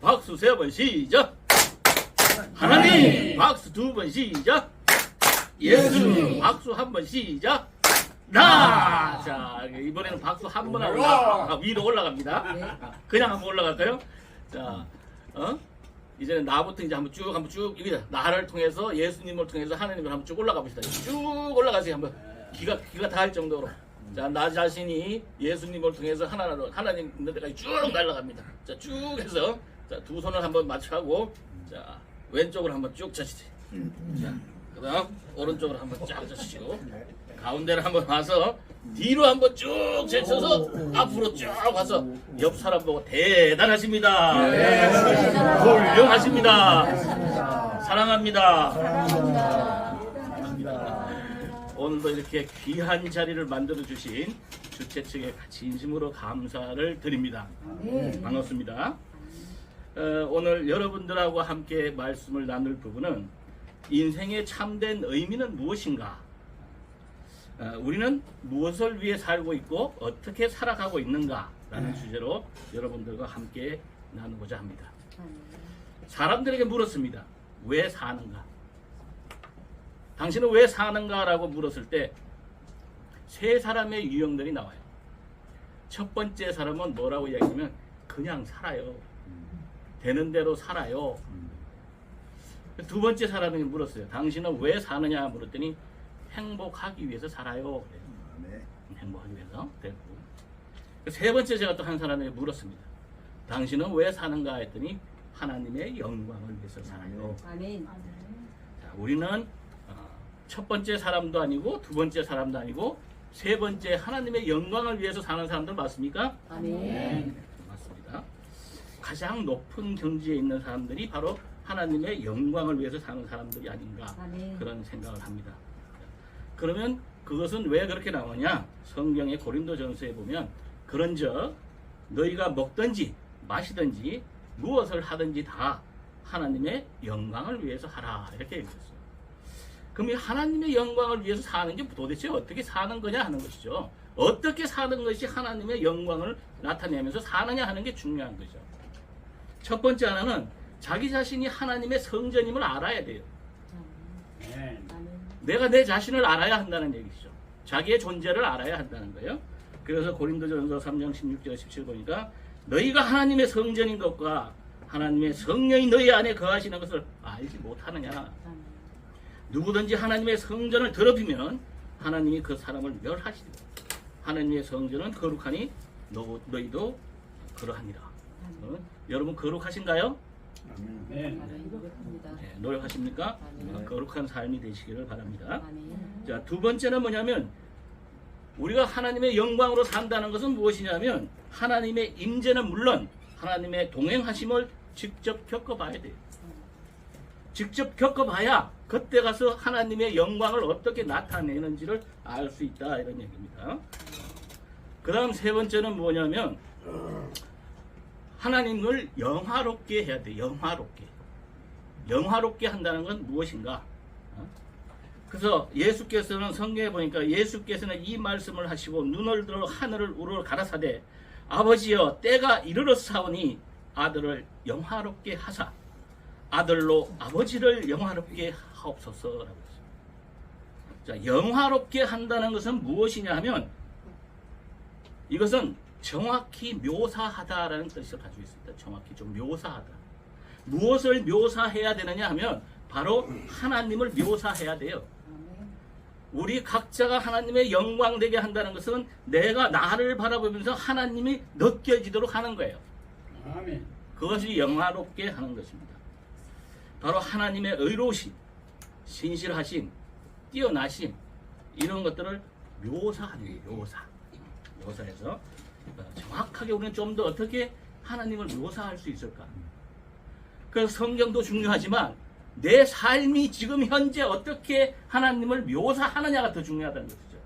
박수 3번 시작. 하나님 박수 2번 시작. 예수님 박수 1번 시작. 자, 이번에는 박수 한 번 하고 위로 올라갑니다. 그냥 한번 올라갈까요? 자, 이제는 나부터 이제 한번 쭉 나를 통해서 예수님을 통해서 하나님을 한번 쭉 올라가 봅시다. 쭉 올라가세요. 한번 기가 닿을 정도로. 자, 나 자신이 예수님을 통해서 하나님 있는 데까지 쭉 날아갑니다. 자, 쭉 해서 자, 두 손을 한번 맞춰하고 자, 왼쪽으로 한번 쭉 젖히세요. 자, 그다음 오른쪽으로 한번 쫙 젖히시고 가운데를 한번 와서 뒤로 한번 쭉 제쳐서 앞으로 쭉 와서 옆 사람 보고 대단하십니다. 훌륭하십니다. 사랑합니다. 오늘도 이렇게 귀한 자리를 만들어 주신 주최 측에 진심으로 감사를 드립니다. 반갑습니다. 오늘 여러분들하고 함께 말씀을 나눌 부분은 인생의 참된 의미는 무엇인가? 우리는 무엇을 위해 살고 있고 어떻게 살아가고 있는가라는 주제로 여러분들과 함께 나누고자 합니다. 사람들에게 물었습니다. 왜 사는가? 당신은 왜 사는가라고 물었을 때 세 사람의 유형들이 나와요. 첫 번째 사람은 뭐라고 이야기하면 그냥 살아요. 되는 대로 살아요. 두 번째 사람에게 물었어요. 당신은 왜 사느냐 물었더니 행복하기 위해서 살아요. 행복하기 위해서. 세 번째 제가 또 한 사람에게 물었습니다. 당신은 왜 사는가 했더니 하나님의 영광을 위해서 살아요. 아멘. 자, 우리는 첫 번째 사람도 아니고 두 번째 사람도 아니고 세 번째 하나님의 영광을 위해서 사는 사람들 맞습니까? 아멘. 맞습니다. 가장 높은 경지에 있는 사람들이 바로 하나님의 영광을 위해서 사는 사람들이 아닌가 아멘. 그런 생각을 합니다. 그러면 그것은 왜 그렇게 나오냐? 성경의 고린도전서에 보면 그런즉 너희가 먹든지 마시든지 무엇을 하든지 다 하나님의 영광을 위해서 하라 이렇게 얘기했어요. 그럼 이 하나님의 영광을 위해서 사는 게 도대체 어떻게 사는 거냐 하는 것이죠. 어떻게 사는 것이 하나님의 영광을 나타내면서 사느냐 하는 게 중요한 거죠. 첫 번째 하나는 자기 자신이 하나님의 성전임을 알아야 돼요. 내가 내 자신을 알아야 한다는 얘기죠. 자기의 존재를 알아야 한다는 거예요. 그래서 고린도전서 3장 16절 17 보니까 너희가 하나님의 성전인 것과 하나님의 성령이 너희 안에 거하시는 것을 알지 못하느냐. 누구든지 하나님의 성전을 더럽히면 하나님이 그 사람을 멸하시리라. 하나님의 성전은 거룩하니 너희도 그러하니라. 여러분 거룩하신가요? 네. 네, 노력하십니까? 거룩한 삶이 되시기를 바랍니다. 아멘. 자, 두 번째는 뭐냐면 우리가 하나님의 영광으로 산다는 것은 무엇이냐면 하나님의 임재는 물론 하나님의 동행하심을 직접 겪어봐야 돼요. 직접 겪어봐야 그때 가서 하나님의 영광을 어떻게 나타내는지를 알 수 있다 이런 얘기입니다. 그 다음 세 번째는 뭐냐면 하나님을 영화롭게 해야 돼. 영화롭게 한다는 건 무엇인가? 그래서 예수께서는 성경에 보니까 예수께서는 이 말씀을 하시고 눈을 들어 하늘을 우러러 가라사대 아버지여 때가 이르렀사오니 아들을 영화롭게 하사 아들로 아버지를 영화롭게 하옵소서라고 했어요. 자, 영화롭게 한다는 것은 무엇이냐 하면 이것은 정확히 묘사하다라는 뜻을 가지고 있습니다. 정확히 좀 묘사하다. 무엇을 묘사해야 되느냐 하면 바로 하나님을 묘사해야 돼요. 우리 각자가 하나님의 영광 되게 한다는 것은 내가 나를 바라보면서 하나님이 느껴지도록 하는 거예요. 아멘. 그것이 영화롭게 하는 것입니다. 바로 하나님의 의로우심, 신실하심, 뛰어나심 이런 것들을 묘사하는 거예요. 묘사해서 정확하게 우리는 좀 더 어떻게 하나님을 묘사할 수 있을까? 그래서 성경도 중요하지만 내 삶이 지금 현재 어떻게 하나님을 묘사하느냐가 더 중요하다는 것이죠.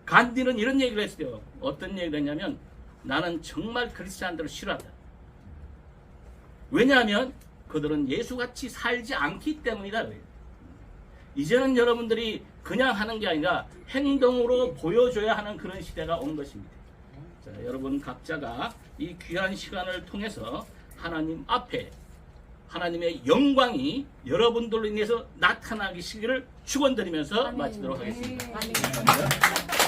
간디는 이런 얘기를 했어요. 어떤 얘기를 했냐면 나는 정말 크리스찬들을 싫어한다. 왜냐하면 그들은 예수같이 살지 않기 때문이다. 이제는 여러분들이 그냥 하는 게 아니라 행동으로 보여줘야 하는 그런 시대가 온 것입니다. 자, 여러분 각자가 이 귀한 시간을 통해서 하나님 앞에 하나님의 영광이 여러분들로 인해서 나타나시기를 축원드리면서 마치도록 하겠습니다. 아멘.